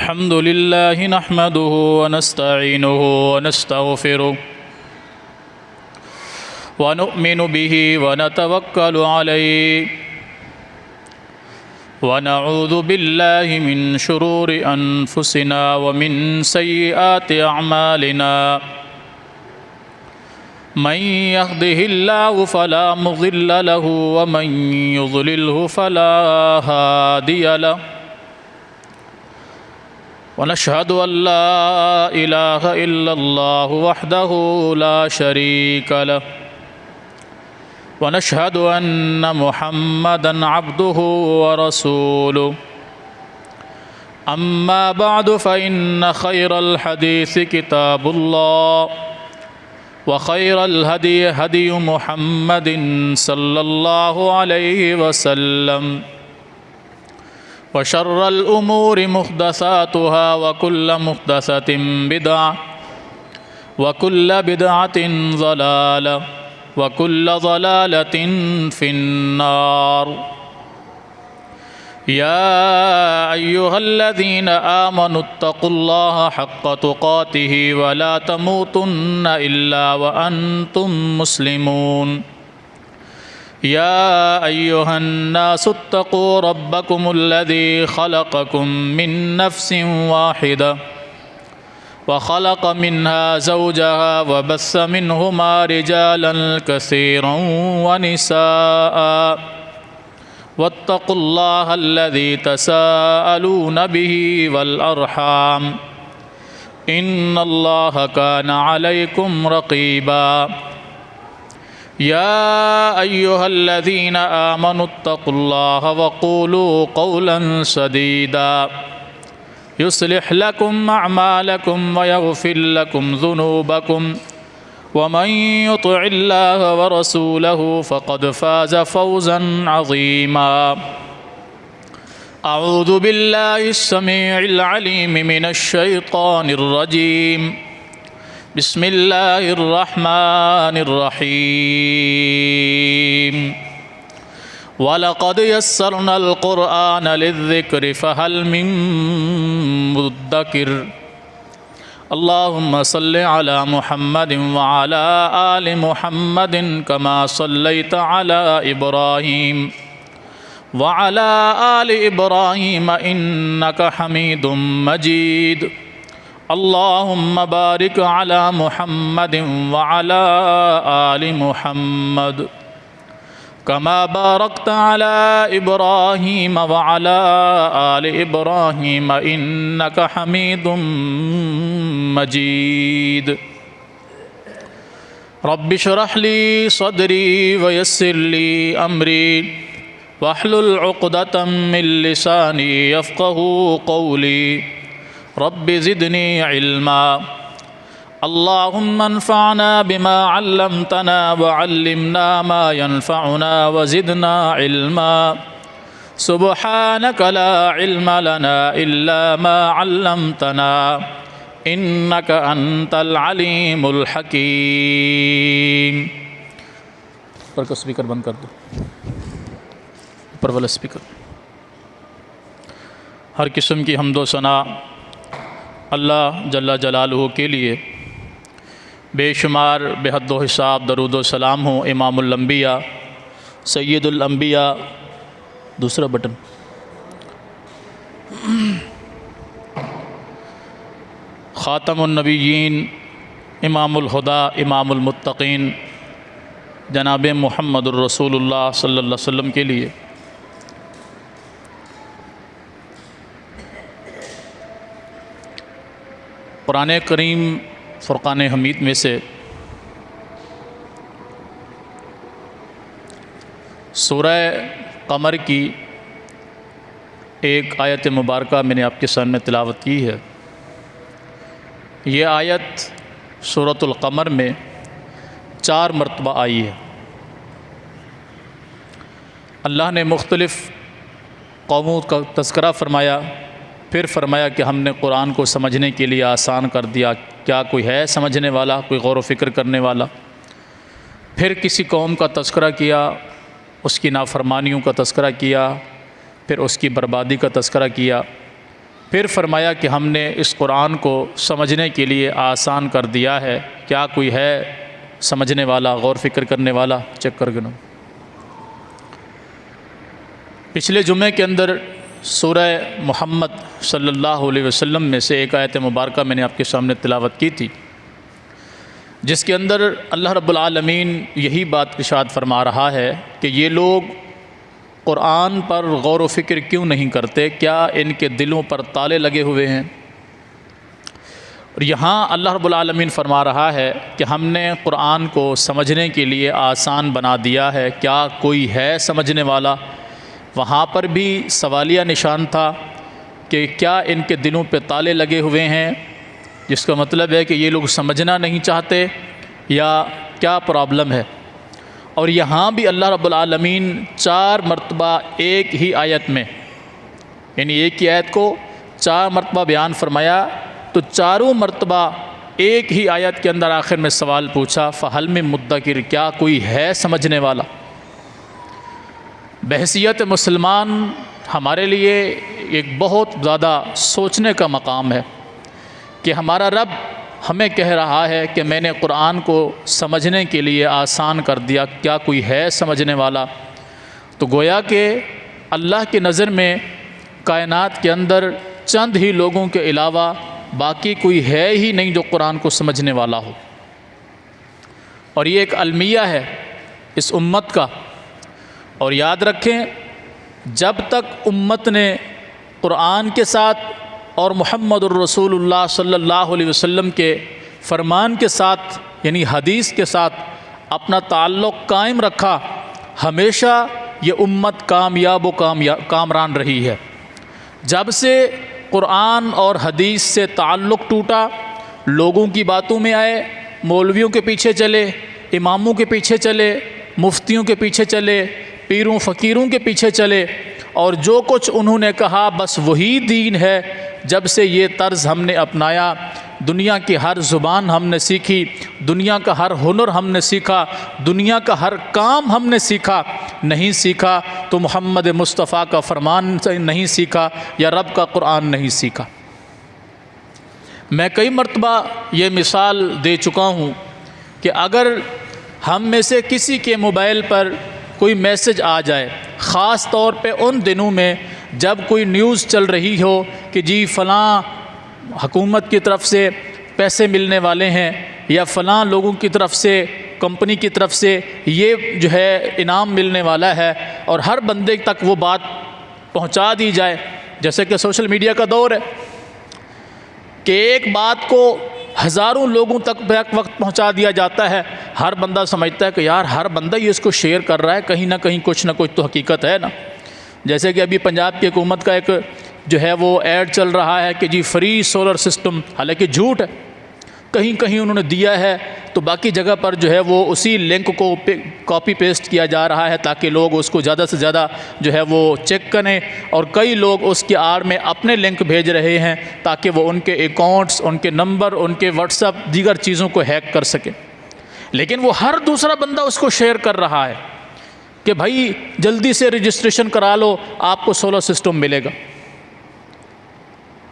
الحمد لله نحمده ونستعينه ونستغفره ونؤمن به ونتوكل عليه ونعوذ بالله من شرور أنفسنا ومن سيئات أعمالنا من يهده الله فلا مضل له ومن يضلله فلا هادي له ونشهد أن لا إله إلا الله وحده لا شريك له ونشهد أن محمدًا عبده ورسوله أما بعد فإن خير الحديث كتاب الله وخير الهدي هدي محمد صلى الله عليه وسلم وشر الأمور محدثاتها وكل محدثة بدعة وكل بدعة ضلالة وكل ضلالة في النار يا أيها الذين آمنوا اتقوا الله حق تقاته ولا تموتن إلا وأنتم مسلمون يا أيها الناس اتقوا ربكم الذي خلقكم من نفس واحدة وخلق منها زوجها وبث منهما رجالا كثيرا ونساء واتقوا الله الذي تساءلون به والأرحام إن الله كان عليكم رقيبا يا أيها الذين آمنوا اتقوا الله وقولوا قولا سديدا يصلح لكم أعمالكم ويغفر لكم ذنوبكم ومن يطع الله ورسوله فقد فاز فوزا عظيما أعوذ بالله السميع العليم من الشيطان الرجيم بسم الله الرحمن الرحيم وَلَقَدْ يَسَّرْنَا الْقُرْآنَ لِلذِّكْرِ فَهَلْ مِن مُّدَّكِرٍ اللهم صل على محمد وعلى آل محمد كما صليت على إبراهيم وعلى آل إبراهيم إنك حميد مجيد اللهم بارك على محمد وعلى آل محمد كما باركت على إبراهيم وعلى آل إبراهيم إنك حميد مجيد رب اشرح لي صدري ويسر لي أمري واحلل عقدة من لساني يفقه قولي رب زدني علما اللهم انفعنا بما علمتنا وعلمنا ما ينفعنا وزدنا علما سبحانك لا علم لنا إلا ما علمتنا إنك أنت العليم الحكيم پر کا سپیکر بند کر دو پر والا سپیکر ہر قسم کی حمد و ثنا اللہ جل جلالہ کے لیے بے شمار بے حد و حساب درود و سلام ہوں امام الانبیاء سید الانبیاء دوسرا بٹن خاتم النبیین امام الہدیٰ امام المتقین جناب محمد الرسول اللہ صلی اللہ علیہ وسلم کے لیے قرآن کریم فرقان حمید میں سے سورہ قمر کی ایک آیت مبارکہ میں نے آپ کے سامنے تلاوت کی ہے۔ یہ آیت سورۃ القمر میں 4 مرتبہ آئی ہے۔ اللہ نے مختلف قوموں کا تذکرہ فرمایا، پھر فرمایا کہ ہم نے قرآن کو سمجھنے کے لیے آسان کر دیا، کیا کوئی ہے سمجھنے والا، کوئی غور و فکر کرنے والا۔ پھر کسی قوم کا تذکرہ کیا، اس کی نافرمانیوں کا تذکرہ کیا، پھر اس کی بربادی کا تذکرہ کیا، پھر فرمایا کہ ہم نے اس قرآن کو سمجھنے کے لیے آسان کر دیا ہے، کیا کوئی ہے سمجھنے والا، غور فکر کرنے والا؟ چیک کر گنو۔ پچھلے جمعے کے اندر سورہ محمد صلی اللہ علیہ وسلم میں سے ایک آیت مبارکہ میں نے آپ کے سامنے تلاوت کی تھی، جس کے اندر اللہ رب العالمین یہی بات ارشاد فرما رہا ہے کہ یہ لوگ قرآن پر غور و فکر کیوں نہیں کرتے، کیا ان کے دلوں پر تالے لگے ہوئے ہیں؟ اور یہاں اللہ رب العالمین فرما رہا ہے کہ ہم نے قرآن کو سمجھنے کے لیے آسان بنا دیا ہے، کیا کوئی ہے سمجھنے والا؟ وہاں پر بھی سوالیہ نشان تھا کہ کیا ان کے دلوں پہ تالے لگے ہوئے ہیں، جس کا مطلب ہے کہ یہ لوگ سمجھنا نہیں چاہتے یا کیا پرابلم ہے۔ اور یہاں بھی اللہ رب العالمین 4 مرتبہ ایک ہی آیت میں، یعنی ایک ہی آیت کو 4 مرتبہ بیان فرمایا، تو چاروں مرتبہ ایک ہی آیت کے اندر آخر میں سوال پوچھا، فَهَلْ مِن مُدَّكِرٍ، کیا کوئی ہے سمجھنے والا؟ بحیثیت مسلمان ہمارے لیے ایک بہت زیادہ سوچنے کا مقام ہے کہ ہمارا رب ہمیں کہہ رہا ہے کہ میں نے قرآن کو سمجھنے کے لیے آسان کر دیا، کیا کوئی ہے سمجھنے والا؟ تو گویا کہ اللہ کی نظر میں کائنات کے اندر چند ہی لوگوں کے علاوہ باقی کوئی ہے ہی نہیں جو قرآن کو سمجھنے والا ہو، اور یہ ایک المیہ ہے اس امت کا۔ اور یاد رکھیں، جب تک امت نے قرآن کے ساتھ اور محمد الرسول اللہ صلی اللہ علیہ وسلم کے فرمان کے ساتھ یعنی حدیث کے ساتھ اپنا تعلق قائم رکھا، ہمیشہ یہ امت کامیاب و کامران رہی ہے۔ جب سے قرآن اور حدیث سے تعلق ٹوٹا، لوگوں کی باتوں میں آئے، مولویوں کے پیچھے چلے، اماموں کے پیچھے چلے، مفتیوں کے پیچھے چلے، پیروں فقیروں کے پیچھے چلے، اور جو کچھ انہوں نے کہا بس وہی دین ہے۔ جب سے یہ طرز ہم نے اپنایا، دنیا کی ہر زبان ہم نے سیکھی، دنیا کا ہر ہنر ہم نے سیکھا، دنیا کا ہر کام ہم نے سیکھا، نہیں سیکھا تو محمد مصطفیٰ کا فرمان نہیں سیکھا یا رب کا قرآن نہیں سیکھا۔ میں کئی مرتبہ یہ مثال دے چکا ہوں کہ اگر ہم میں سے کسی کے موبائل پر کوئی میسج آ جائے، خاص طور پہ ان دنوں میں جب کوئی نیوز چل رہی ہو کہ جی فلاں حکومت کی طرف سے پیسے ملنے والے ہیں یا فلاں لوگوں کی طرف سے، کمپنی کی طرف سے یہ جو ہے انعام ملنے والا ہے، اور ہر بندے تک وہ بات پہنچا دی جائے، جیسے کہ سوشل میڈیا کا دور ہے کہ ایک بات کو ہزاروں لوگوں تک بیک وقت پہنچا دیا جاتا ہے، ہر بندہ سمجھتا ہے کہ یار ہر بندہ یہ اس کو شیئر کر رہا ہے، کہیں نہ کہیں کچھ نہ کچھ تو حقیقت ہے نا۔ جیسے کہ ابھی پنجاب کی حکومت کا ایک جو ہے وہ ایڈ چل رہا ہے کہ جی فری سولر سسٹم، حالانکہ جھوٹ ہے، کہیں کہیں انہوں نے دیا ہے تو باقی جگہ پر جو ہے وہ اسی لنک کو کاپی پیسٹ کیا جا رہا ہے تاکہ لوگ اس کو زیادہ سے زیادہ جو ہے وہ چیک کریں، اور کئی لوگ اس کی آڑ میں اپنے لنک بھیج رہے ہیں تاکہ وہ ان کے اکاؤنٹس، ان کے نمبر، ان کے واٹس ایپ، دیگر چیزوں کو ہیک کر سکیں۔ لیکن وہ ہر دوسرا بندہ اس کو شیئر کر رہا ہے کہ بھائی جلدی سے رجسٹریشن کرا لو، آپ کو سولر سسٹم ملے گا۔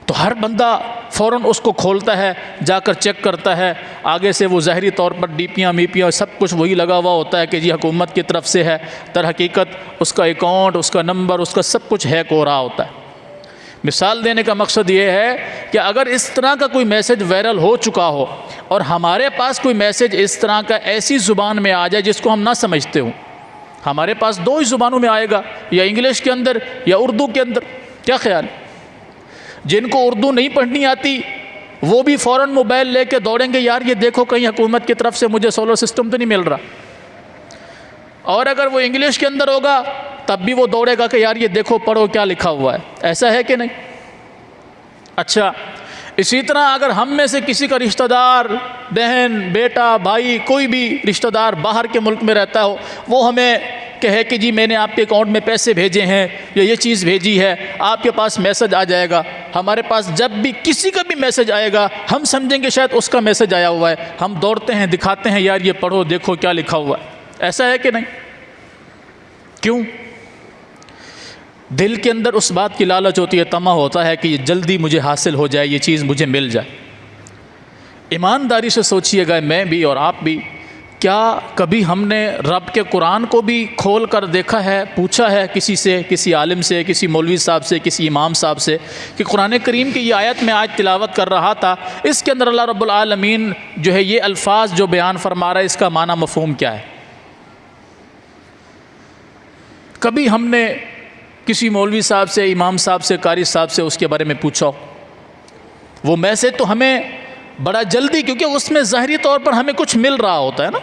تو ہر بندہ فوراً اس کو کھولتا ہے، جا کر چیک کرتا ہے، آگے سے وہ ظاہری طور پر ڈیپیاں میپیاں سب کچھ وہی لگا ہوا ہوتا ہے کہ جی حکومت کی طرف سے ہے، در حقیقت اس کا اکاؤنٹ، اس کا نمبر، اس کا سب کچھ ہیک ہو رہا ہوتا ہے۔ مثال دینے کا مقصد یہ ہے کہ اگر اس طرح کا کوئی میسج وائرل ہو چکا ہو اور ہمارے پاس کوئی میسج اس طرح کا ایسی زبان میں آ جائے جس کو ہم نہ سمجھتے ہوں، ہمارے پاس 2 ہی زبانوں میں آئے گا، یا انگلش کے اندر یا اردو کے اندر، کیا خیال؟ جن کو اردو نہیں پڑھنی آتی وہ بھی فوراً موبائل لے کے دوڑیں گے، یار یہ دیکھو کہیں حکومت کی طرف سے مجھے سولر سسٹم تو نہیں مل رہا۔ اور اگر وہ انگلش کے اندر ہوگا تب بھی وہ دوڑے گا کہ یار یہ دیکھو پڑھو کیا لکھا ہوا ہے۔ ایسا ہے کہ نہیں؟ اچھا، اسی طرح اگر ہم میں سے کسی کا رشتہ دار، بہن، بیٹا، بھائی، کوئی بھی رشتہ دار باہر کے ملک میں رہتا ہو، وہ ہمیں کہے کہ جی میں نے آپ کے اکاؤنٹ میں پیسے بھیجے ہیں یا یہ چیز بھیجی ہے، آپ کے پاس میسج آ جائے گا۔ ہمارے پاس جب بھی کسی کا بھی میسج آئے گا ہم سمجھیں گے شاید اس کا میسج آیا ہوا ہے، ہم دوڑتے ہیں، دکھاتے ہیں، یار یہ پڑھو دیکھو کیا لکھا ہوا ہے۔ ایسا ہے کہ نہیں؟ کیوں؟ دل کے اندر اس بات کی لالچ ہوتی ہے، طمع ہوتا ہے کہ یہ جلدی مجھے حاصل ہو جائے، یہ چیز مجھے مل جائے۔ ایمانداری سے سوچئے گا، میں بھی اور آپ بھی، کیا کبھی ہم نے رب کے قرآن کو بھی کھول کر دیکھا ہے، پوچھا ہے کسی سے، کسی عالم سے، کسی مولوی صاحب سے، کسی امام صاحب سے کہ قرآن کریم کی یہ آیت میں آج تلاوت کر رہا تھا، اس کے اندر اللہ رب العالمین جو ہے یہ الفاظ جو بیان فرما رہا ہے، اس کا معنی مفہوم کیا ہے؟ کبھی ہم نے کسی مولوی صاحب سے، امام صاحب سے، قاری صاحب سے اس کے بارے میں پوچھا ہو؟ وہ میسج تو ہمیں بڑا جلدی، کیونکہ اس میں ظاہری طور پر ہمیں کچھ مل رہا ہوتا ہے نا،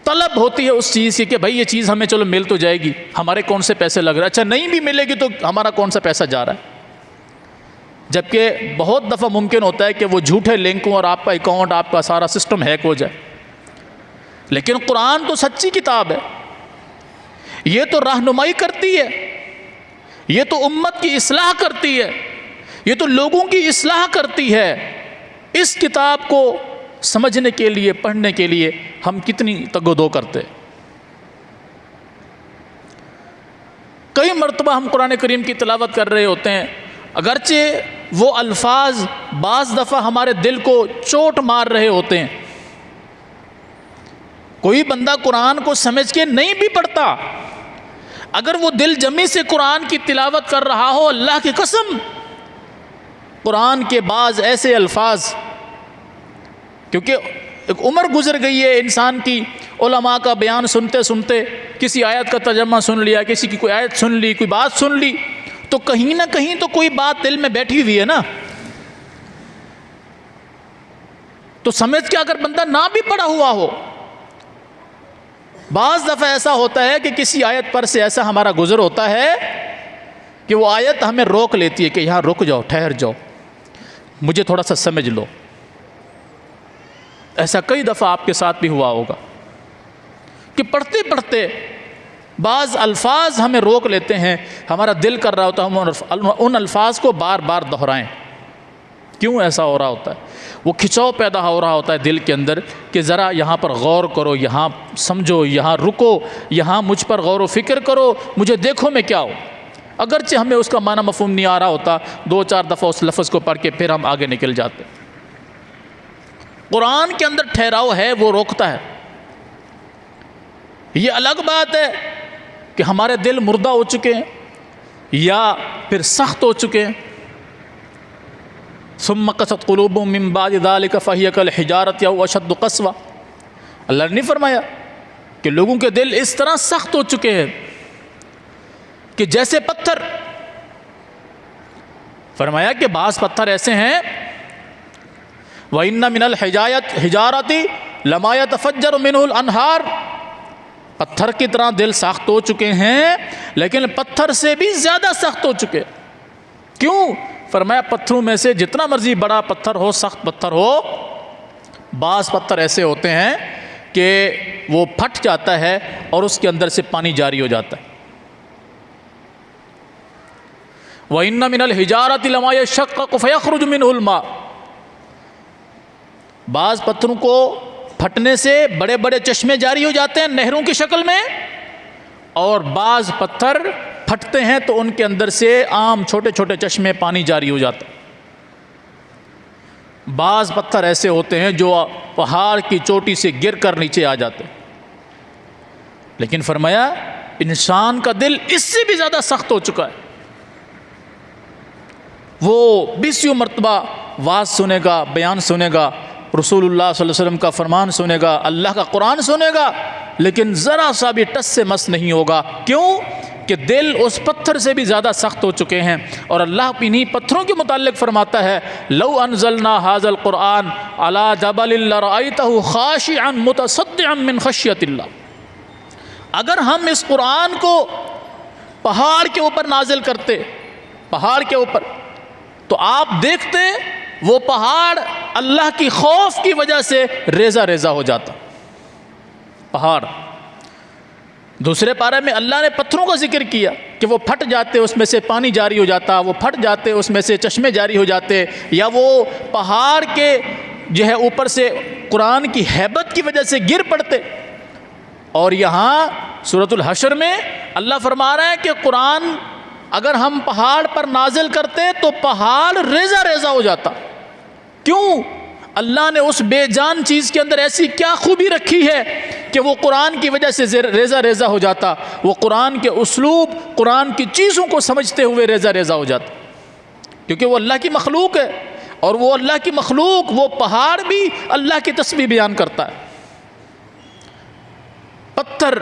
طلب ہوتی ہے اس چیز کی کہ بھائی یہ چیز ہمیں چلو مل تو جائے گی، ہمارے کون سے پیسے لگ رہے ہیں، اچھا نہیں بھی ملے گی تو ہمارا کون سا پیسہ جا رہا ہے۔ جبکہ بہت دفعہ ممکن ہوتا ہے کہ وہ جھوٹے لنک ہوں اور آپ کا اکاؤنٹ، آپ کا سارا سسٹم ہیک ہو جائے، لیکن قرآن تو سچی کتاب ہے، یہ تو رہنمائی کرتی ہے، یہ تو امت کی اصلاح کرتی ہے، یہ تو لوگوں کی اصلاح کرتی ہے۔ اس کتاب کو سمجھنے کے لیے، پڑھنے کے لیے ہم کتنی تگ و دو کرتے۔ کئی مرتبہ ہم قرآن کریم کی تلاوت کر رہے ہوتے ہیں، اگرچہ وہ الفاظ بعض دفعہ ہمارے دل کو چوٹ مار رہے ہوتے ہیں، کوئی بندہ قرآن کو سمجھ کے نہیں بھی پڑھتا، اگر وہ دل جمی سے قرآن کی تلاوت کر رہا ہو، اللہ کی قسم قرآن کے بعض ایسے الفاظ، کیونکہ ایک عمر گزر گئی ہے انسان کی، علماء کا بیان سنتے سنتے کسی آیت کا ترجمہ سن لیا، کسی کی کوئی آیت سن لی، کوئی بات سن لی، تو کہیں نہ کہیں تو کوئی بات دل میں بیٹھی ہوئی ہے نا، تو سمجھ کے اگر بندہ نہ بھی پڑھا ہوا ہو، بعض دفعہ ایسا ہوتا ہے کہ کسی آیت پر سے ایسا ہمارا گزر ہوتا ہے کہ وہ آیت ہمیں روک لیتی ہے کہ یہاں رک جاؤ، ٹھہر جاؤ، مجھے تھوڑا سا سمجھ لو۔ ایسا کئی دفعہ آپ کے ساتھ بھی ہوا ہوگا کہ پڑھتے پڑھتے بعض الفاظ ہمیں روک لیتے ہیں، ہمارا دل کر رہا ہوتا ہے ہم ان الفاظ کو بار بار دہرائیں۔ کیوں ایسا ہو رہا ہوتا ہے؟ وہ کھچاؤ پیدا ہو رہا ہوتا ہے دل کے اندر کہ ذرا یہاں پر غور کرو، یہاں سمجھو، یہاں رکو، یہاں مجھ پر غور و فکر کرو، مجھے دیکھو میں کیا ہوں۔ اگرچہ ہمیں اس کا معنی مفہوم نہیں آ رہا ہوتا، 2-4 دفعہ اس لفظ کو پڑھ کے پھر ہم آگے نکل جاتے۔ قرآن کے اندر ٹھہراؤ ہے، وہ روکتا ہے۔ یہ الگ بات ہے کہ ہمارے دل مردہ ہو چکے ہیں یا پھر سخت ہو چکے ہیں۔ ثم قست قلوبهم من بعد ذلك فهي كالحجارة أو أشد قسوة، اللہ نے نہیں فرمایا کہ لوگوں کے دل اس طرح سخت ہو چکے ہیں کہ جیسے پتھر، فرمایا کہ بعض پتھر ایسے ہیں وَإِنَّ مِنَ الْحِجَارَةِ لَمَا يَتَفَجَّرُ مِنْهُ الْأَنْهَارُ، پتھر کی طرح دل سخت ہو چکے ہیں، لیکن پتھر سے بھی زیادہ سخت ہو چکے۔ کیوں؟ فرمایا پتھروں میں سے جتنا مرضی بڑا پتھر ہو، سخت پتھر ہو، بعض پتھر ایسے ہوتے ہیں کہ وہ پھٹ جاتا ہے اور اس کے اندر سے پانی جاری ہو جاتا ہے۔ وَإِنَّ مِنَ الْحِجَارَةِ لَمَا يَشَّقَّقُ فَيَخْرُجُ مِنْهُ الْمَاءُ، بعض پتھروں کو پھٹنے سے بڑے بڑے چشمے جاری ہو جاتے ہیں نہروں کی شکل میں، اور بعض پتھر پھٹتے ہیں تو ان کے اندر سے عام چھوٹے چھوٹے چشمے پانی جاری ہو جاتا ہے۔ بعض پتھر ایسے ہوتے ہیں جو پہاڑ کی چوٹی سے گر کر نیچے آ جاتے ہیں، لیکن فرمایا انسان کا دل اس سے بھی زیادہ سخت ہو چکا ہے۔ وہ 20 مرتبہ واز سنے گا، بیان سنے گا، رسول اللہ صلی اللہ علیہ وسلم کا فرمان سنے گا، اللہ کا قرآن سنے گا، لیکن ذرا سا بھی ٹس سے مس نہیں ہوگا۔ کیوں؟ کہ دل اس پتھر سے بھی زیادہ سخت ہو چکے ہیں۔ اور اللہ انہی پتھروں کے متعلق فرماتا ہے لو انزلنا هذا القرآن على جبل لرأيته خاشعا متصدعا من خشية اللہ، اگر ہم اس قرآن کو پہاڑ کے اوپر نازل کرتے، پہاڑ کے اوپر، تو آپ دیکھتے وہ پہاڑ اللہ کی خوف کی وجہ سے ریزہ ریزہ ہو جاتا۔ پہاڑ دوسرے پارے میں اللہ نے پتھروں کا ذکر کیا کہ وہ پھٹ جاتے، اس میں سے پانی جاری ہو جاتا، وہ پھٹ جاتے، اس میں سے چشمے جاری ہو جاتے، یا وہ پہاڑ کے جو ہے اوپر سے قرآن کی ہیبت کی وجہ سے گر پڑتے۔ اور یہاں سورۃ الحشر میں اللہ فرما رہا ہے کہ قرآن اگر ہم پہاڑ پر نازل کرتے تو پہاڑ ریزہ ریزہ ہو جاتا. کیوں؟ اللہ نے اس بے جان چیز کے اندر ایسی کیا خوبی رکھی ہے کہ وہ قرآن کی وجہ سے ریزہ ریزہ ہو جاتا. وہ قرآن کے اسلوب، قرآن کی چیزوں کو سمجھتے ہوئے ریزہ ریزہ ہو جاتا، کیونکہ وہ اللہ کی مخلوق ہے. اور وہ اللہ کی مخلوق، وہ پہاڑ بھی اللہ کی تسبیح بیان کرتا ہے. پتھر،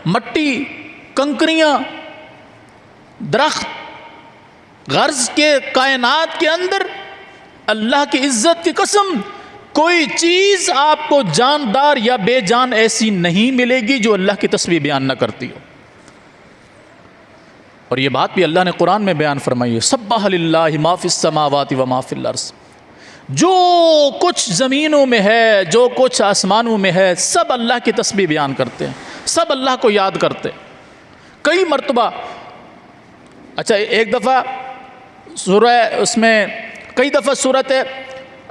مٹی، کنکریاں، درخت، غرض کے کائنات کے اندر اللہ کی عزت کی قسم کوئی چیز آپ کو جاندار یا بے جان ایسی نہیں ملے گی جو اللہ کی تسبیح بیان نہ کرتی ہو. اور یہ بات بھی اللہ نے قرآن میں بیان فرمائی ہے، سبح للہ ما فی السماوات و ما فی الارض. جو کچھ زمینوں میں ہے، جو کچھ آسمانوں میں ہے، سب اللہ کی تسبیح بیان کرتے ہیں، سب اللہ کو یاد کرتے ہیں. کئی مرتبہ، اچھا ایک دفعہ سورہ، اس میں کئی دفعہ صورت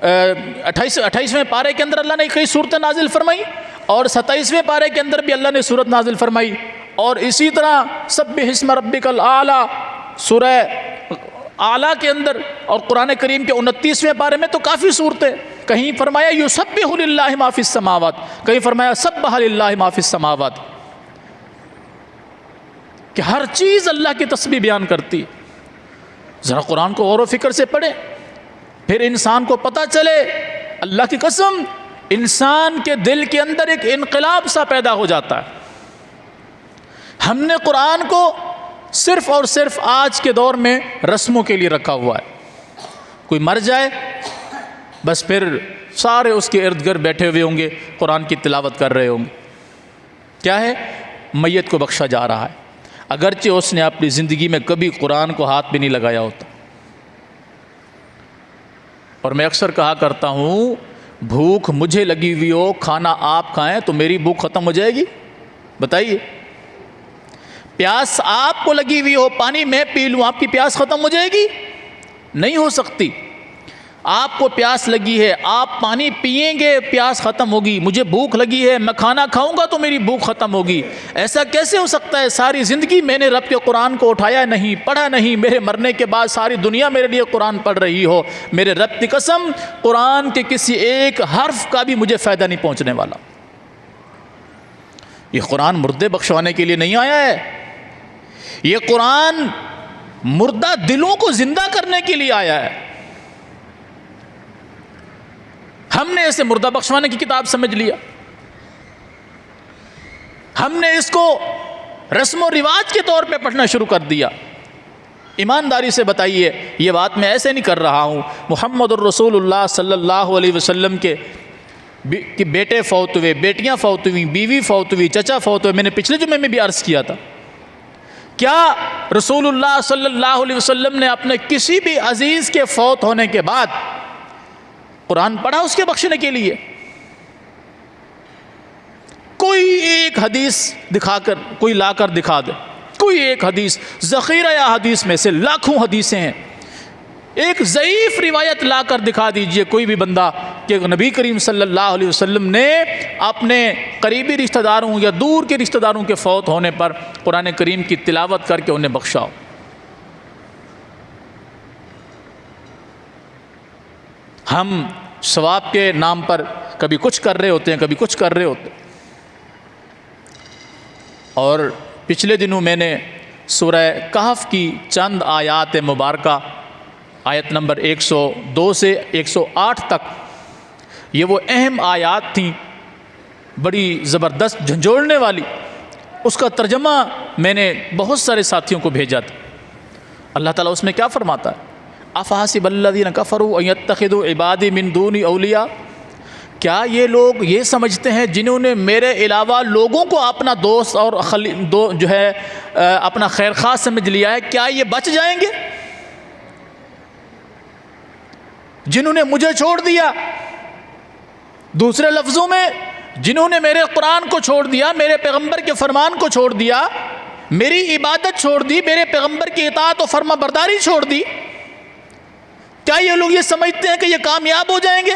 28ویں پارے کے اندر اللہ نے کئی صورتیں نازل فرمائی، اور 27ویں پارے کے اندر بھی اللہ نے صورت نازل فرمائی. اور اسی طرح سبح اسم ربک الاعلیٰ سورہ اعلیٰ کے اندر، اور قرآن کریم کے 29ویں پارے میں تو کافی صورتیں. کہیں فرمایا یسبح للہ ما فی السماوات، کہیں فرمایا سبح للہ ما فی السماوات، کہ ہر چیز اللہ کی تسبیح بیان کرتی ہے. ذرا قرآن کو غور و فکر سے پڑھیں، پھر انسان کو پتہ چلے. اللہ کی قسم انسان کے دل کے اندر ایک انقلاب سا پیدا ہو جاتا ہے. ہم نے قرآن کو صرف اور صرف آج کے دور میں رسموں کے لیے رکھا ہوا ہے. کوئی مر جائے بس پھر سارے اس کے ارد گرد بیٹھے ہوئے ہوں گے، قرآن کی تلاوت کر رہے ہوں گے. کیا ہے؟ میت کو بخشا جا رہا ہے، اگرچہ اس نے اپنی زندگی میں کبھی قرآن کو ہاتھ بھی نہیں لگایا ہوتا. اور میں اکثر کہا کرتا ہوں، بھوک مجھے لگی ہوئی ہو، کھانا آپ کھائیں تو میری بھوک ختم ہو جائے گی؟ بتائیے. پیاس آپ کو لگی ہوئی ہو، پانی میں پی لوں، آپ کی پیاس ختم ہو جائے گی؟ نہیں ہو سکتی. آپ کو پیاس لگی ہے، آپ پانی پئیں گے، پیاس ختم ہوگی. مجھے بھوک لگی ہے، میں کھانا کھاؤں گا تو میری بھوک ختم ہوگی. ایسا کیسے ہو سکتا ہے؟ ساری زندگی میں نے رب کے قرآن کو اٹھایا نہیں، پڑھا نہیں، میرے مرنے کے بعد ساری دنیا میرے لیے قرآن پڑھ رہی ہو. میرے رب کی قسم قرآن کے کسی ایک حرف کا بھی مجھے فائدہ نہیں پہنچنے والا. یہ قرآن مردے بخشوانے کے لیے نہیں آیا ہے، یہ قرآن مردہ دلوں کو زندہ کرنے کے لیے آیا ہے. ہم نے اسے مردہ بخشوانے کی کتاب سمجھ لیا، ہم نے اس کو رسم و رواج کے طور پہ پڑھنا شروع کر دیا. ایمانداری سے بتائیے، یہ بات میں ایسے نہیں کر رہا ہوں. محمد الرسول اللہ صلی اللہ علیہ وسلم کے بیٹے فوت ہوئے، بیٹیاں فوت ہوئیں، بیوی فوت ہوئی، چچا فوت ہوئے. میں نے پچھلے جمعے میں بھی عرض کیا تھا، کیا رسول اللہ صلی اللہ علیہ وسلم نے اپنے کسی بھی عزیز کے فوت ہونے کے بعد قرآن پڑھا اس کے بخشنے کے لیے؟ کوئی ایک حدیث دکھا کر، کوئی لا کر دکھا دے، کوئی ایک حدیث. ذخیرہ یا حدیث میں سے لاکھوں حدیثیں ہیں، ایک ضعیف روایت لا کر دکھا دیجئے کوئی بھی بندہ کہ نبی کریم صلی اللہ علیہ وسلم نے اپنے قریبی رشتہ داروں یا دور کے رشتہ داروں کے فوت ہونے پر قرآن کریم کی تلاوت کر کے انہیں بخشاؤ. ہم ثواب کے نام پر کبھی کچھ کر رہے ہوتے ہیں، کبھی کچھ کر رہے ہوتے ہیں. اور پچھلے دنوں میں نے سورہ کہف کی چند آیات مبارکہ، آیت نمبر 102 سے 108 تک، یہ وہ اہم آیات تھیں، بڑی زبردست جھنجھوڑنے والی. اس کا ترجمہ میں نے بہت سارے ساتھیوں کو بھیجا تھا. اللہ تعالیٰ اس میں کیا فرماتا ہے؟ افحسب الذین کفروا ان یتخذوا عبادی من دونی اولیاء، کیا یہ لوگ یہ سمجھتے ہیں جنہوں نے میرے علاوہ لوگوں کو اپنا دوست اور جو ہے اپنا خیر خواہ سمجھ لیا ہے، کیا یہ بچ جائیں گے؟ جنہوں نے مجھے چھوڑ دیا، دوسرے لفظوں میں جنہوں نے میرے قرآن کو چھوڑ دیا، میرے پیغمبر کے فرمان کو چھوڑ دیا، میری عبادت چھوڑ دی، میرے پیغمبر کی اطاعت و فرما برداری چھوڑ دی، کیا یہ لوگ یہ سمجھتے ہیں کہ یہ کامیاب ہو جائیں گے؟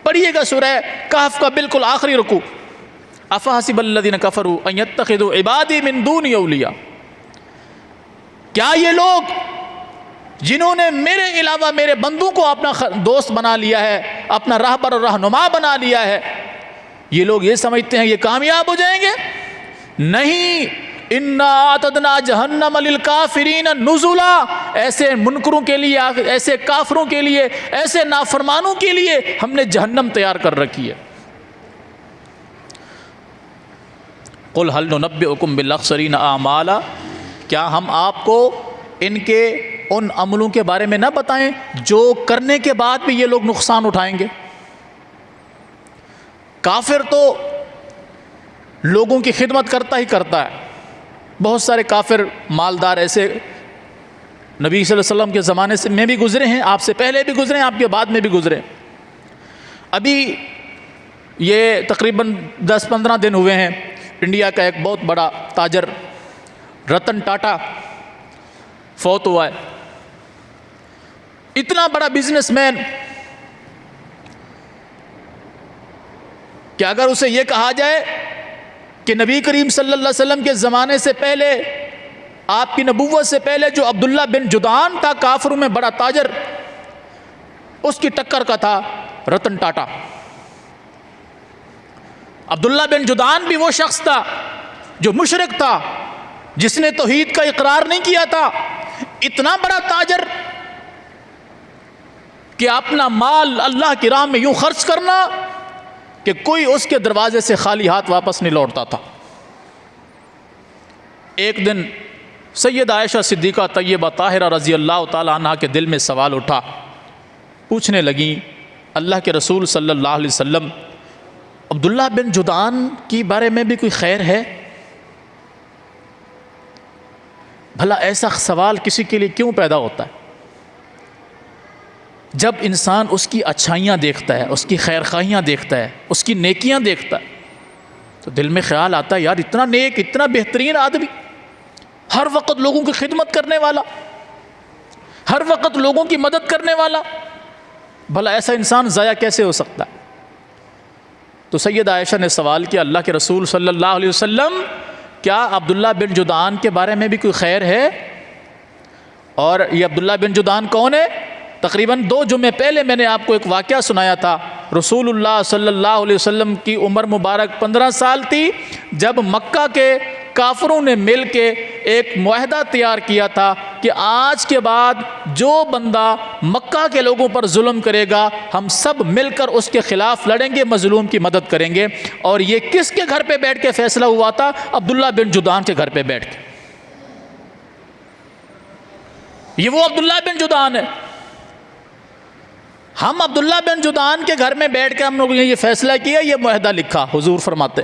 پڑھیے گا سورہ کہف کا بالکل آخری رکوع، افحسب الذین کفروا ان یتخذوا عبادی من دونی اولیاء، کیا یہ لوگ جنہوں نے میرے علاوہ میرے بندوں کو اپنا دوست بنا لیا ہے، اپنا راہبر اور رہنما بنا لیا ہے، یہ لوگ یہ سمجھتے ہیں یہ کامیاب ہو جائیں گے؟ نہیں، انا اعتدنا جہنم للکافرین نزلا، ایسے منکروں کے لیے، ایسے کافروں کے لیے، ایسے نافرمانوں کے لیے ہم نے جہنم تیار کر رکھی ہے۔ قل هل ننبئکم بالاخسرین اعمالا، کیا ہم آپ کو ان کے ان عملوں کے بارے میں نہ بتائیں جو کرنے کے بعد بھی یہ لوگ نقصان اٹھائیں گے؟ کافر تو لوگوں کی خدمت کرتا ہی کرتا ہے، بہت سارے کافر مالدار ایسے نبی صلی اللہ علیہ وسلم کے زمانے سے میں بھی گزرے ہیں، آپ سے پہلے بھی گزرے ہیں، آپ کے بعد میں بھی گزرے۔ ابھی یہ تقریباً 10-15 دن ہوئے ہیں، انڈیا کا ایک بہت بڑا تاجر رتن ٹاٹا فوت ہوا ہے۔ اتنا بڑا بزنس مین کہ اگر اسے یہ کہا جائے کہ نبی کریم صلی اللہ علیہ وسلم کے زمانے سے پہلے، آپ کی نبوت سے پہلے جو عبداللہ بن جدعان تھا کافروں میں بڑا تاجر، اس کی ٹکر کا تھا رتن ٹاٹا۔ عبداللہ بن جدعان بھی وہ شخص تھا جو مشرک تھا، جس نے توحید کا اقرار نہیں کیا تھا، اتنا بڑا تاجر کہ اپنا مال اللہ کی راہ میں یوں خرچ کرنا کہ کوئی اس کے دروازے سے خالی ہاتھ واپس نہیں لوٹتا تھا۔ ایک دن سید عائشہ صدیقہ طیبہ طاہرہ رضی اللہ تعالی عنہ کے دل میں سوال اٹھا، پوچھنے لگیں اللہ کے رسول صلی اللہ علیہ وسلم، عبداللہ بن جدعان کی بارے میں بھی کوئی خیر ہے؟ بھلا ایسا سوال کسی کے لیے کیوں پیدا ہوتا ہے؟ جب انسان اس کی اچھائیاں دیکھتا ہے، اس کی خیر خواہیاں دیکھتا ہے، اس کی نیکیاں دیکھتا ہے، تو دل میں خیال آتا ہے یار اتنا نیک، اتنا بہترین آدمی، ہر وقت لوگوں کی خدمت کرنے والا، ہر وقت لوگوں کی مدد کرنے والا، بھلا ایسا انسان ضائع کیسے ہو سکتا ہے؟ تو سید عائشہ نے سوال کیا اللہ کے رسول صلی اللہ علیہ وسلم، کیا عبداللہ بن جدعان کے بارے میں بھی کوئی خیر ہے؟ اور یہ عبداللہ بن جدعان کون ہے؟ تقریباً 2 جمعے پہلے میں نے آپ کو ایک واقعہ سنایا تھا، رسول اللہ صلی اللہ علیہ وسلم کی عمر مبارک 15 سال تھی جب مکہ کے کافروں نے مل کے ایک معاہدہ تیار کیا تھا کہ آج کے بعد جو بندہ مکہ کے لوگوں پر ظلم کرے گا ہم سب مل کر اس کے خلاف لڑیں گے، مظلوم کی مدد کریں گے۔ اور یہ کس کے گھر پہ بیٹھ کے فیصلہ ہوا تھا؟ عبداللہ بن جدعان کے گھر پہ بیٹھ کے۔ یہ وہ عبداللہ بن جدعان ہے۔ ہم عبداللہ بن جدعان کے گھر میں بیٹھ کے ہم لوگوں نے یہ فیصلہ کیا، یہ معاہدہ لکھا، حضور فرماتے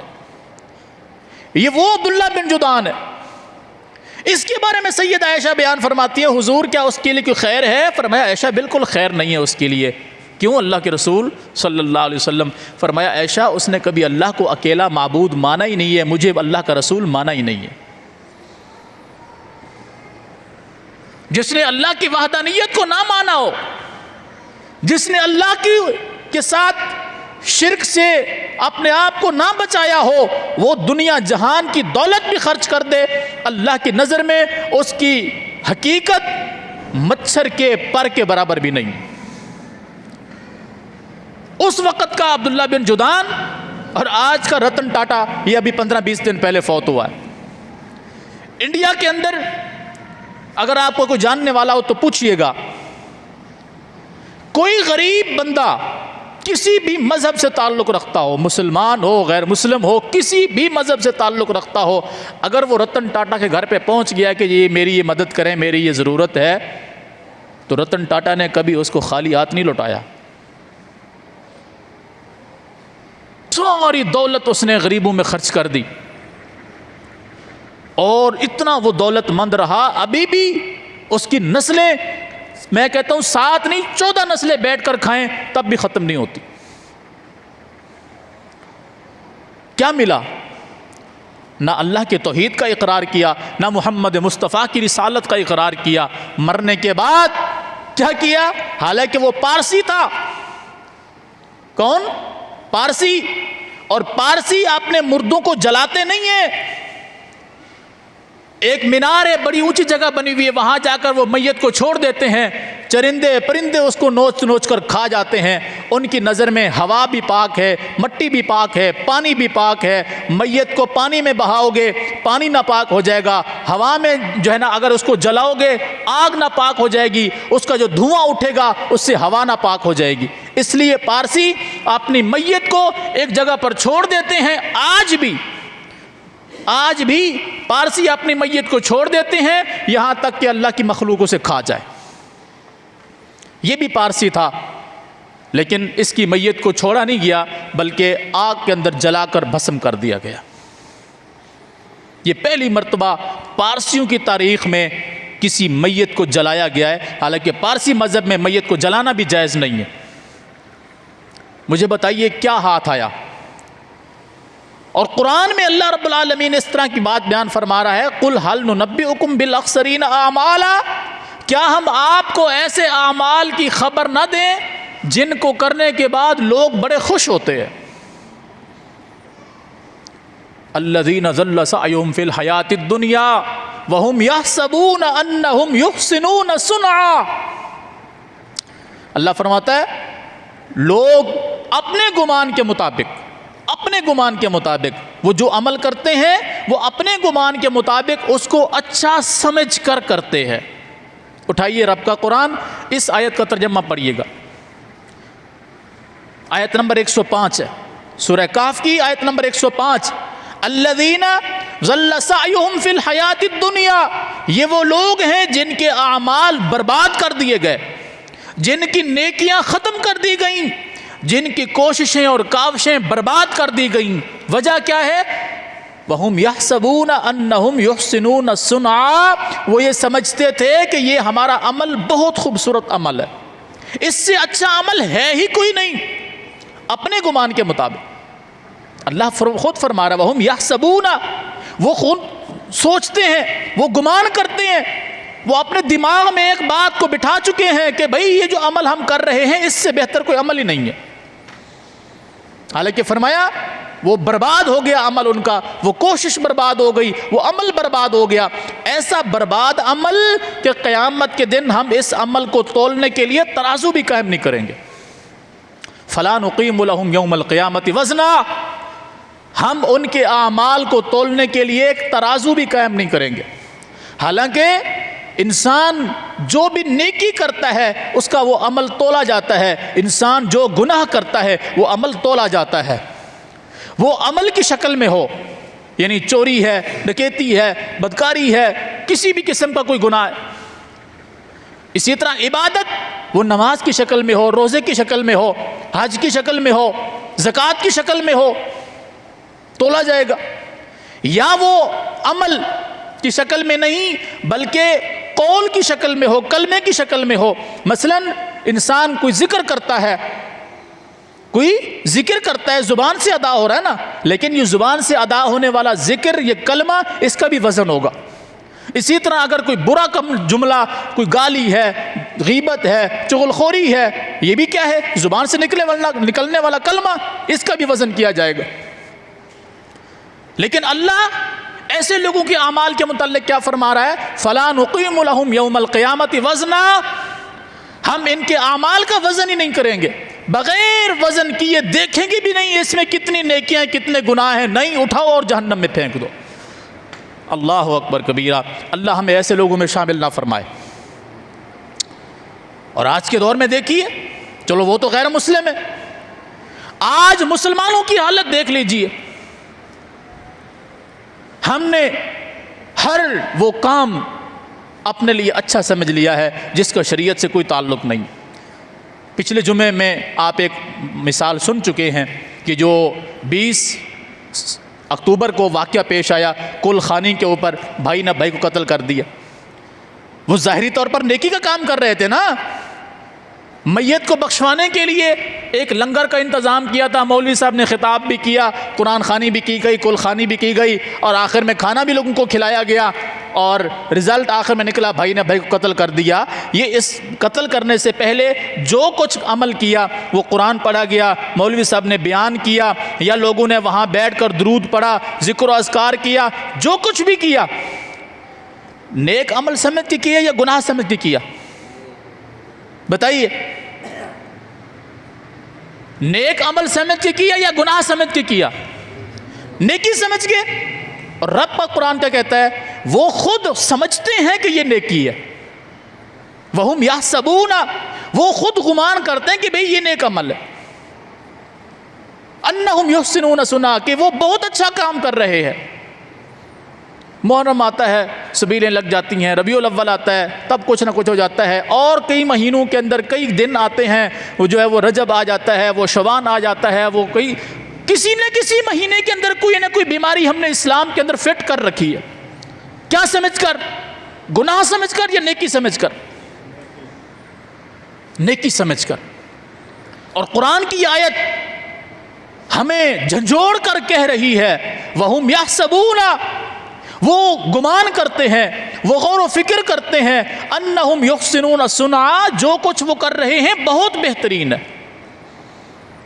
یہ وہ عبداللہ بن جدعان ہے۔ اس کے بارے میں سید عائشہ بیان فرماتی ہے حضور کیا اس کے لیے کوئی خیر ہے؟ فرمایا عائشہ بالکل خیر نہیں ہے اس کے لیے۔ کیوں؟ اللہ کے رسول صلی اللہ علیہ وسلم فرمایا عائشہ اس نے کبھی اللہ کو اکیلا معبود مانا ہی نہیں ہے، مجھے اللہ کا رسول مانا ہی نہیں ہے۔ جس نے اللہ کی وحدانیت کو نہ مانا ہو، جس نے اللہ کے ساتھ شرک سے اپنے آپ کو نہ بچایا ہو، وہ دنیا جہان کی دولت بھی خرچ کر دے، اللہ کی نظر میں اس کی حقیقت مچھر کے پر کے برابر بھی نہیں۔ اس وقت کا عبداللہ بن جدعان اور آج کا رتن ٹاٹا یہ ابھی 15-20 دن پہلے فوت ہوا ہے۔ انڈیا کے اندر اگر آپ کو کوئی جاننے والا ہو تو پوچھئے گا، کوئی غریب بندہ کسی بھی مذہب سے تعلق رکھتا ہو، مسلمان ہو غیر مسلم ہو، کسی بھی مذہب سے تعلق رکھتا ہو، اگر وہ رتن ٹاٹا کے گھر پہ پہنچ گیا کہ یہ میری یہ مدد کریں، میری یہ ضرورت ہے، تو رتن ٹاٹا نے کبھی اس کو خالی ہاتھ نہیں لوٹایا۔ ساری دولت اس نے غریبوں میں خرچ کر دی، اور اتنا وہ دولت مند رہا، ابھی بھی اس کی نسلیں، میں کہتا ہوں 7 نہیں 14 نسلیں بیٹھ کر کھائیں تب بھی ختم نہیں ہوتی۔ کیا ملا؟ نہ اللہ کے توحید کا اقرار کیا، نہ محمد مصطفیٰ کی رسالت کا اقرار کیا۔ مرنے کے بعد کیا کیا؟ حالانکہ وہ پارسی تھا۔ کون؟ پارسی۔ اور پارسی اپنے مردوں کو جلاتے نہیں ہیں. ایک مینار ہے, بڑی اونچی جگہ بنی ہوئی ہے, وہاں جا کر وہ میت کو چھوڑ دیتے ہیں, چرندے پرندے اس کو نوچ نوچ کر کھا جاتے ہیں. ان کی نظر میں ہوا بھی پاک ہے, مٹی بھی پاک ہے, پانی بھی پاک ہے. میت کو پانی میں بہاؤ گے پانی ناپاک ہو جائے گا, ہوا میں جو ہے نا اگر اس کو جلاؤ گے آگ ناپاک ہو جائے گی, اس کا جو دھواں اٹھے گا اس سے ہوا ناپاک ہو جائے گی. اس لیے پارسی اپنی میت کو ایک جگہ پر چھوڑ دیتے ہیں. آج بھی پارسی اپنی میت کو چھوڑ دیتے ہیں یہاں تک کہ اللہ کی مخلوق اسے کھا جائے. یہ بھی پارسی تھا, لیکن اس کی میت کو چھوڑا نہیں گیا بلکہ آگ کے اندر جلا کر بھسم کر دیا گیا. یہ پہلی مرتبہ پارسیوں کی تاریخ میں کسی میت کو جلایا گیا ہے, حالانکہ پارسی مذہب میں میت کو جلانا بھی جائز نہیں ہے. مجھے بتائیے کیا ہاتھ آیا؟ اور قرآن میں اللہ رب العالمین اس طرح کی بات بیان فرما رہا ہے, قُلْ هَلْ نُنَبِّئُكُمْ بِالْأَخْسَرِينَ أَعْمَالًا, کیا ہم آپ کو ایسے اعمال کی خبر نہ دیں جن کو کرنے کے بعد لوگ بڑے خوش ہوتے ہیں. الَّذِينَ ضَلَّ سَعْيُهُمْ فِي الْحَيَاةِ الدُّنْيَا وَهُمْ يَحْسَبُونَ أَنَّهُمْ يُحْسِنُونَ صُنْعًا. اللہ فرماتا ہے لوگ اپنے گمان کے مطابق وہ جو عمل کرتے ہیں وہ اپنے گمان کے مطابق اس کو اچھا سمجھ کر کرتے ہیں. اٹھائیے رب کا قرآن, اس آیت کا ترجمہ پڑھیے گا. آیت نمبر 105 ہے, سورہ کاف کی آیت نمبر 105. الذین ضل سعیہم فی الحیات الدنیا, یہ وہ لوگ ہیں جن کے اعمال برباد کر دیے گئے, جن کی نیکیاں ختم کر دی گئیں, جن کی کوششیں اور کاوشیں برباد کر دی گئیں. وجہ کیا ہے؟ وَهُمْ يَحْسَبُونَ أَنَّهُمْ يُحْسِنُونَ صُنْعًا, وہ یہ سمجھتے تھے کہ یہ ہمارا عمل بہت خوبصورت عمل ہے, اس سے اچھا عمل ہے ہی کوئی نہیں, اپنے گمان کے مطابق. اللہ خود فرما رہا وَهُمْ يَحْسَبُونَ, وہ خود سوچتے ہیں, وہ گمان کرتے ہیں, وہ اپنے دماغ میں ایک بات کو بٹھا چکے ہیں کہ بھئی یہ جو عمل ہم کر رہے ہیں اس سے بہتر کوئی عمل ہی نہیں ہے. حالانکہ فرمایا وہ برباد ہو گیا عمل ان کا, وہ کوشش برباد ہو گئی, وہ عمل برباد ہو گیا. ایسا برباد عمل کہ قیامت کے دن ہم اس عمل کو تولنے کے لیے ترازو بھی قائم نہیں کریں گے. فَلَا نُقِيمُ لَهُمْ يَوْمَ الْقِيَامَةِ وَزْنًا, ہم ان کے اعمال کو تولنے کے لیے ایک ترازو بھی قائم نہیں کریں گے. حالانکہ انسان جو بھی نیکی کرتا ہے اس کا وہ عمل تولا جاتا ہے, انسان جو گناہ کرتا ہے وہ عمل تولا جاتا ہے. وہ عمل کی شکل میں ہو, یعنی چوری ہے, ڈکیتی ہے, بدکاری ہے, کسی بھی قسم کا کوئی گناہ ہے. اسی طرح عبادت وہ نماز کی شکل میں ہو, روزے کی شکل میں ہو, حج کی شکل میں ہو, زکوٰۃ کی شکل میں ہو, تولا جائے گا. یا وہ عمل کی شکل میں نہیں بلکہ قول کی شکل میں ہو, کلمے کی شکل میں ہو. مثلا انسان کوئی ذکر کرتا ہے, زبان سے ادا ہو رہا ہے نا, لیکن یہ زبان سے ادا ہونے والا ذکر, یہ کلمہ, اس کا بھی وزن ہوگا. اسی طرح اگر کوئی برا جملہ, کوئی گالی ہے, غیبت ہے, چغلخوری ہے, یہ بھی کیا ہے؟ زبان سے نکلنے والا کلمہ, اس کا بھی وزن کیا جائے گا. لیکن اللہ ایسے لوگوں کے اعمال کے متعلق کیا فرما رہا ہے؟ فَلَا نُقِيمُ لَهُمْ يَوْمَ الْقِيَامَةِ وَزْنًا, ہم ان کے اعمال کا وزن ہی نہیں کریں گے, بغیر وزن کیے دیکھیں گے بھی نہیں اس میں کتنی نیکیاں کتنے گناہ ہیں, نہیں, اٹھاؤ اور جہنم میں پھینک دو. اللہ اکبر کبیرہ. اللہ ہمیں ایسے لوگوں میں شامل نہ فرمائے. اور آج کے دور میں دیکھیے, چلو وہ تو غیر مسلم ہے, آج مسلمانوں کی حالت دیکھ لیجئے. ہم نے ہر وہ کام اپنے لیے اچھا سمجھ لیا ہے جس کا شریعت سے کوئی تعلق نہیں. پچھلے جمعے میں آپ ایک مثال سن چکے ہیں کہ جو 20 اکتوبر کو واقعہ پیش آیا کل خانی کے اوپر, بھائی نے بھائی کو قتل کر دیا. وہ ظاہری طور پر نیکی کا کام کر رہے تھے نا, میت کو بخشوانے کے لیے ایک لنگر کا انتظام کیا تھا، مولوی صاحب نے خطاب بھی کیا، قرآن خوانی بھی کی گئی، کل خوانی بھی کی گئی، اور آخر میں کھانا بھی لوگوں کو کھلایا گیا، اور رزلٹ آخر میں نکلا بھائی نے بھائی کو قتل کر دیا۔ یہ اس قتل کرنے سے پہلے جو کچھ عمل کیا وہ قرآن پڑھا گیا، مولوی صاحب نے بیان کیا، یا لوگوں نے وہاں بیٹھ کر درود پڑھا، ذکر و اذکار کیا، جو کچھ بھی کیا نیک عمل سمجھ کے کیا یا گناہ سمجھ کے کیا؟ بتائیے، نیک عمل سمجھ کے کیا یا گناہ سمجھ کے کیا؟ نیکی سمجھ کے۔ اور رب کا قرآن کیا کہتا ہے؟ وہ خود سمجھتے ہیں کہ یہ نیکی ہے، وَهُمْ يَحْسَبُونَ، وہ خود گمان کرتے ہیں کہ بھئی یہ نیک عمل ہے، أَنَّهُمْ يُحْسِنُونَ صُنْعًا، کہ وہ بہت اچھا کام کر رہے ہیں۔ محرم آتا ہے، سبیلیں لگ جاتی ہیں، ربیع الاول آتا ہے، تب کچھ نہ کچھ ہو جاتا ہے، اور کئی مہینوں کے اندر کئی دن آتے ہیں، وہ جو ہے وہ رجب آ جاتا ہے، وہ شعبان آ جاتا ہے، وہ کسی نہ کسی مہینے کے اندر کوئی نہ کوئی بیماری ہم نے اسلام کے اندر فٹ کر رکھی ہے۔ کیا سمجھ کر؟ گناہ سمجھ کر یا نیکی سمجھ کر؟ نیکی سمجھ کر۔ اور قرآن کی آیت ہمیں جھنجھوڑ کر کہہ رہی ہے وَهُمْ يَحْسَبُونَ، وہ گمان کرتے ہیں، وہ غور و فکر کرتے ہیں، انہم یحسنون صنعا، جو کچھ وہ کر رہے ہیں بہت بہترین ہے،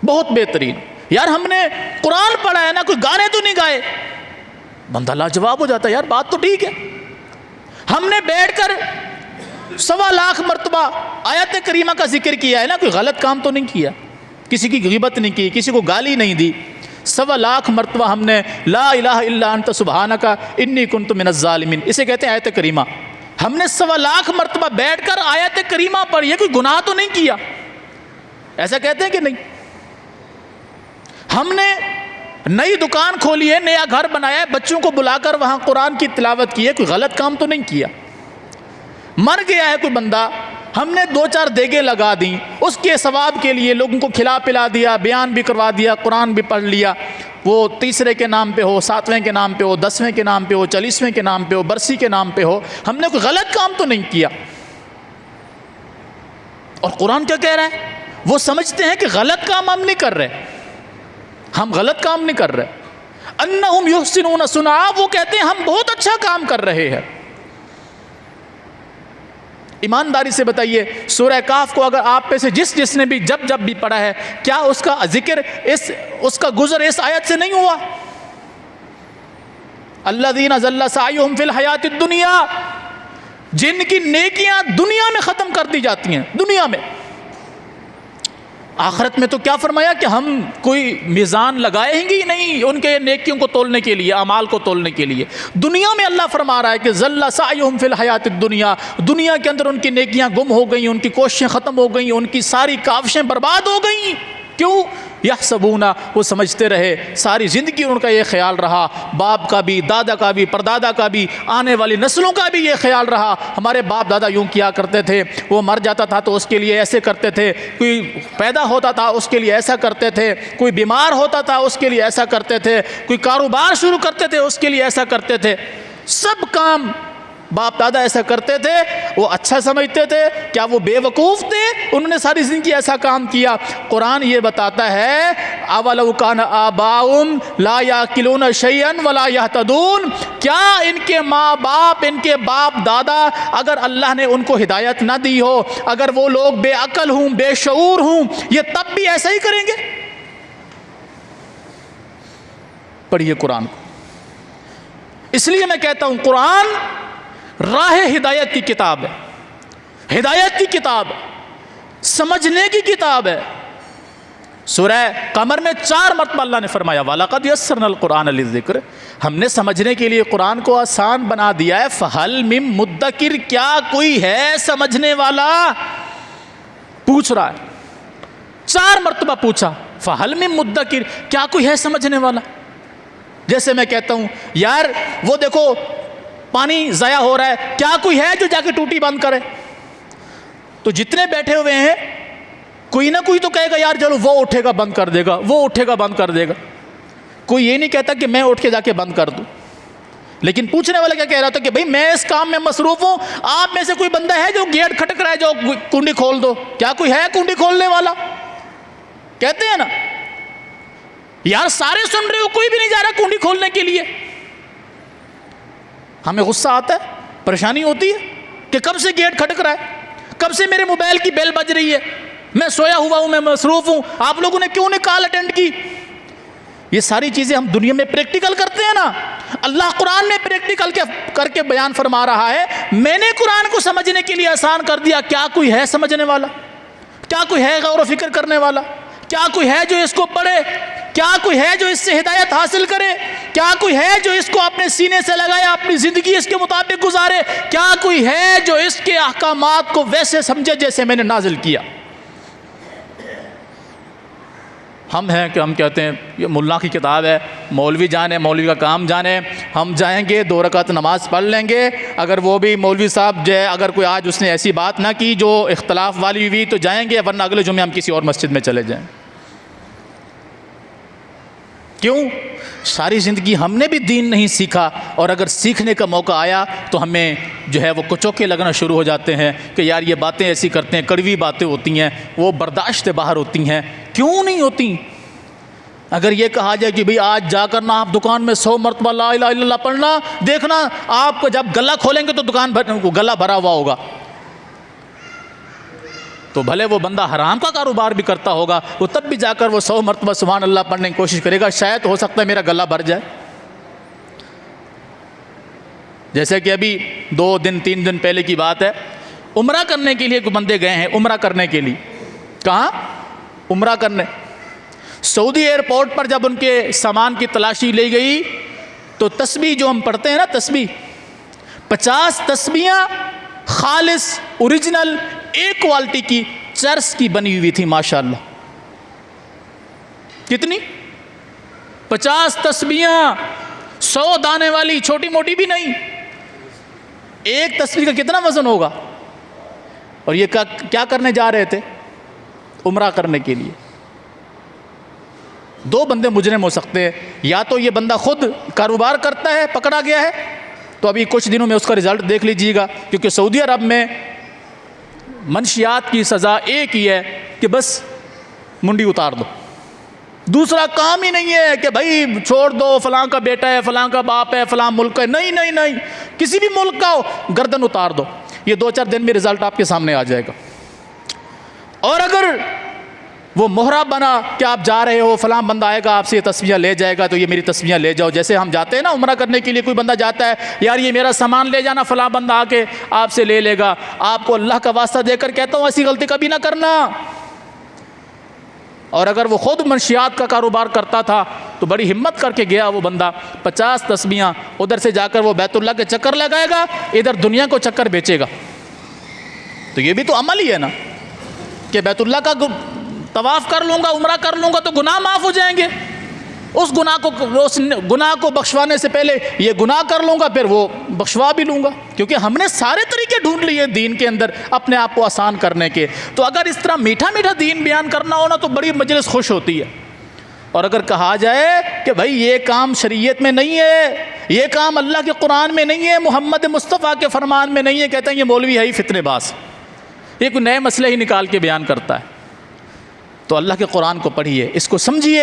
بہت بہترین۔ یار ہم نے قرآن پڑھا ہے نا، کوئی گانے تو نہیں گائے، بندہ لاجواب ہو جاتا ہے، یار بات تو ٹھیک ہے۔ ہم نے بیٹھ کر 1.25 مرتبہ آیت کریمہ کا ذکر کیا ہے نا، کوئی غلط کام تو نہیں کیا، کسی کی غیبت نہیں کی، کسی کو گالی نہیں دی، 1.25 مرتبہ ہم نے لا الہ الا انت سبحانک انی کنت من الظالمین، اسے کہتے ہیں آیت کریمہ۔ ہم نے 1.25 مرتبہ بیٹھ کر آیت کریمہ پڑھی ہے، کوئی گناہ تو نہیں کیا، ایسا کہتے ہیں کہ نہیں؟ ہم نے نئی دکان کھولی ہے، نیا گھر بنایا ہے، بچوں کو بلا کر وہاں قرآن کی تلاوت کی ہے، کوئی غلط کام تو نہیں کیا۔ مر گیا ہے کوئی بندہ، ہم نے 2-4 دیگیں لگا دیں، اس کے ثواب کے لیے لوگوں کو کھلا پلا دیا، بیان بھی کروا دیا، قرآن بھی پڑھ لیا، وہ 30 کے نام پہ ہو، 7ویں کے نام پہ ہو، 10ویں کے نام پہ ہو، 40ویں کے نام پہ ہو، برسی کے نام پہ ہو، ہم نے کوئی غلط کام تو نہیں کیا۔ اور قرآن کیا کہہ رہا ہے؟ وہ سمجھتے ہیں کہ غلط کام ہم نہیں کر رہے، ہم غلط کام نہیں کر رہے، انہم یحسنون صنعا، وہ کہتے ہیں ہم بہت اچھا کام کر رہے ہیں۔ ایمانداری سے بتائیے، سورہ کاف کو اگر آپ پہ سے جس نے بھی جب بھی پڑھا ہے، کیا اس کا ذکر اس کا گزر اس آیت سے نہیں ہوا؟ الذین ضل سعیہم فی الحیات الدنیا، جن کی نیکیاں دنیا میں ختم کر دی جاتی ہیں، دنیا میں۔ آخرت میں تو کیا فرمایا کہ ہم کوئی میزان لگائیں گے ہی نہیں ان کے نیکیوں کو تولنے کے لیے، اعمال کو تولنے کے لیے۔ دنیا میں اللہ فرما رہا ہے کہ ضل سعیہم فی الحیات الدنیا، دنیا کے اندر ان کی نیکیاں گم ہو گئیں، ان کی کوششیں ختم ہو گئیں، ان کی ساری کاوشیں برباد ہو گئیں۔ کیوں؟ یحسبون، وہ سمجھتے رہے، ساری زندگی ان کا یہ خیال رہا، باپ کا بھی، دادا کا بھی، پردادا کا بھی، آنے والی نسلوں کا بھی یہ خیال رہا، ہمارے باپ دادا یوں کیا کرتے تھے، وہ مر جاتا تھا تو اس کے لیے ایسے کرتے تھے، کوئی پیدا ہوتا تھا اس کے لیے ایسا کرتے تھے، کوئی بیمار ہوتا تھا اس کے لیے ایسا کرتے تھے، کوئی کاروبار شروع کرتے تھے اس کے لیے ایسا کرتے تھے۔ سب کام باپ دادا ایسا کرتے تھے، وہ اچھا سمجھتے تھے، کیا وہ بے وقوف تھے؟ انہوں نے ساری زندگی ایسا کام کیا۔ قرآن یہ بتاتا ہے اولو کان آباؤہم لا یعقلون شیئا ولا یہتدون، کیا ان کے ماں باپ، ان کے باپ دادا، اگر اللہ نے ان کو ہدایت نہ دی ہو، اگر وہ لوگ بے عقل ہوں، بے شعور ہوں، یہ تب بھی ایسا ہی کریں گے؟ پڑھیے قرآن کو۔ اس لیے میں کہتا ہوں قرآن راہ ہدایت کی کتاب ہے، ہدایت کی کتاب ہے، سمجھنے کی کتاب ہے۔ سورہ قمر میں 4 مرتبہ اللہ نے فرمایا وَلَقَدْ يَسَّرْنَا الْقُرْآنَ لِلذِّكْرِ، ہم نے سمجھنے کے لیے قرآن کو آسان بنا دیا ہے۔ فَهَلْ مِن مُدَّكِرٍ، کیا کوئی ہے سمجھنے والا؟ پوچھ رہا ہے، 4 مرتبہ پوچھا، فَهَلْ مِن مُدَّكِرٍ، کیا کوئی ہے سمجھنے والا؟ جیسے میں کہتا ہوں یار وہ دیکھو پانی ضائع ہو رہا ہے، کیا کوئی ہے جو جا کے ٹوٹی بند کرے؟ تو جتنے بیٹھے ہوئے ہیں کوئی نہ کوئی تو کہے گا یار چلو وہ اٹھے گا بند کر دے گا، وہ اٹھے گا بند کر دے گا، کوئی یہ نہیں کہتا کہ میں اٹھ کے جا کے بند کر دوں۔ لیکن پوچھنے والا کیا کہہ رہا تھا کہ بھئی میں اس کام میں مصروف ہوں، آپ میں سے کوئی بندہ ہے جو گیٹ کھٹک رہا ہے، جو کنڈی کھول دو؟ کیا کوئی ہے کنڈی کھولنے والا؟ کہتے ہیں نا یار سارے سن رہے ہو، کوئی بھی نہیں جا رہا کنڈی کھولنے کے لیے۔ ہمیں غصہ آتا ہے، پریشانی ہوتی ہے کہ کب سے گیٹ کھٹک رہا ہے، کب سے میرے موبائل کی بیل بج رہی ہے، میں سویا ہوا ہوں، میں مصروف ہوں، آپ لوگوں نے کیوں نہیں کال اٹینڈ کی؟ یہ ساری چیزیں ہم دنیا میں پریکٹیکل کرتے ہیں نا۔ اللہ قرآن میں پریکٹیکل کر کے بیان فرما رہا ہے، میں نے قرآن کو سمجھنے کے لیے آسان کر دیا، کیا کوئی ہے سمجھنے والا؟ کیا کوئی ہے غور و فکر کرنے والا؟ کیا کوئی ہے جو اس کو پڑھے؟ کیا کوئی ہے جو اس سے ہدایت حاصل کرے؟ کیا کوئی ہے جو اس کو اپنے سینے سے لگائے، اپنی زندگی اس کے مطابق گزارے؟ کیا کوئی ہے جو اس کے احکامات کو ویسے سمجھے جیسے میں نے نازل کیا؟ ہم ہیں کہ ہم کہتے ہیں یہ ملا کی کتاب ہے، مولوی جانے، مولوی کا کام جانے، ہم جائیں گے 2 رکعت نماز پڑھ لیں گے، اگر وہ بھی مولوی صاحب جو ہے اگر کوئی آج اس نے ایسی بات نہ کی جو اختلاف والی ہوئی تو جائیں گے، ورنہ اگلے جمعے ہم کسی اور مسجد میں چلے جائیں۔ کیوں؟ ساری زندگی ہم نے بھی دین نہیں سیکھا، اور اگر سیکھنے کا موقع آیا تو ہمیں جو ہے وہ کچوکے لگنا شروع ہو جاتے ہیں کہ یار یہ باتیں ایسی کرتے ہیں، کڑوی باتیں ہوتی ہیں، وہ برداشت سے باہر ہوتی ہیں۔ کیوں نہیں ہوتی؟ اگر یہ کہا جائے کہ بھئی آج جا کر نا آپ دکان میں 100 مرتبہ لا الہ الا اللہ پڑھنا، دیکھنا آپ کو جب گلہ کھولیں گے تو دکان گلہ بھرا ہوا ہوگا، تو بھلے وہ بندہ حرام کا کاروبار بھی کرتا ہوگا، وہ تب بھی جا کر وہ 100 مرتبہ سبحان اللہ پڑھنے کی کوشش کرے گا، شاید ہو سکتا ہے میرا گلہ بھر جائے۔ جیسے کہ ابھی 2 دن 3 دن پہلے کی بات ہے، عمرہ کرنے کے لیے کوئی بندے گئے ہیں، عمرہ کرنے کے لیے۔ کہاں؟ عمرہ کرنے۔ سعودی ایئرپورٹ پر جب ان کے سامان کی تلاشی لی گئی تو تسبیح جو ہم پڑھتے ہیں نا، تسبیح 50 تسبیحاں خالص اوریجنل ایک کوالٹی کی چرس کی بنی ہوئی تھی، ماشاءاللہ۔ کتنی؟ 50 تسبیحاں، 100 دانے والی، چھوٹی موٹی بھی نہیں۔ ایک تسبیح کا کتنا وزن ہوگا؟ اور یہ کیا کرنے جا رہے تھے؟ عمرہ کرنے کے لیے۔ 2 بندے مجرم ہو سکتے ہیں، یا تو یہ بندہ خود کاروبار کرتا ہے، پکڑا گیا ہے، تو ابھی کچھ دنوں میں اس کا رزلٹ دیکھ لیجئے گا، کیونکہ سعودی عرب میں منشیات کی سزا ایک ہی ہے کہ بس منڈی اتار دو، دوسرا کام ہی نہیں ہے کہ بھائی چھوڑ دو، فلاں کا بیٹا ہے، فلاں کا باپ ہے، فلاں ملک ہے، نہیں نہیں نہیں، کسی بھی ملک کا ہو گردن اتار دو، یہ 2-4 دن میں رزلٹ آپ کے سامنے آ جائے گا۔ اور اگر وہ مہرہ بنا کہ آپ جا رہے ہو، فلاں بندہ آئے گا آپ سے یہ تسبیحاں لے جائے گا تو یہ میری تسبیحاں لے جاؤ، جیسے ہم جاتے ہیں نا عمرہ کرنے کے لیے، کوئی بندہ جاتا ہے یار یہ میرا سامان لے جانا، فلاں بندہ آ کے آپ سے لے لے گا، آپ کو اللہ کا واسطہ دے کر کہتا ہوں ایسی غلطی کبھی نہ کرنا۔ اور اگر وہ خود منشیات کا کاروبار کرتا تھا تو بڑی ہمت کر کے گیا وہ بندہ، 50 تسبیحاں، ادھر سے جا کر وہ بیت اللہ کے چکر لگائے گا، ادھر دنیا کو چکر بیچے گا، تو یہ بھی تو عمل ہی ہے نا کہ بیت اللہ کا طواف کر لوں گا، عمرہ کر لوں گا تو گناہ معاف ہو جائیں گے، اس گناہ کو بخشوانے سے پہلے یہ گناہ کر لوں گا، پھر وہ بخشوا بھی لوں گا، کیونکہ ہم نے سارے طریقے ڈھونڈ لیے دین کے اندر اپنے آپ کو آسان کرنے کے۔ تو اگر اس طرح میٹھا میٹھا دین بیان کرنا ہو نا تو بڑی مجلس خوش ہوتی ہے، اور اگر کہا جائے کہ بھائی یہ کام شریعت میں نہیں ہے، یہ کام اللہ کے قرآن میں نہیں ہے، محمد مصطفیٰ کے فرمان میں نہیں ہے، کہتے ہیں یہ مولوی ہے ہی فتنے باز، یہ کوئی نئے مسئلے ہی نکال کے بیان کرتا ہے۔ تو اللہ کے قرآن کو پڑھیے، اس کو سمجھیے،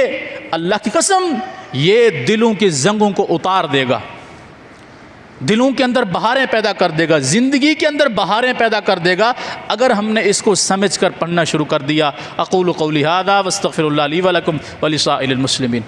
اللہ کی قسم یہ دلوں کی زنگوں کو اتار دے گا، دلوں کے اندر بہاریں پیدا کر دے گا، زندگی کے اندر بہاریں پیدا کر دے گا اگر ہم نے اس کو سمجھ کر پڑھنا شروع کر دیا۔ اقول قولی ھذا واستغفر اللہ لی ولکم ولسائر المسلمین۔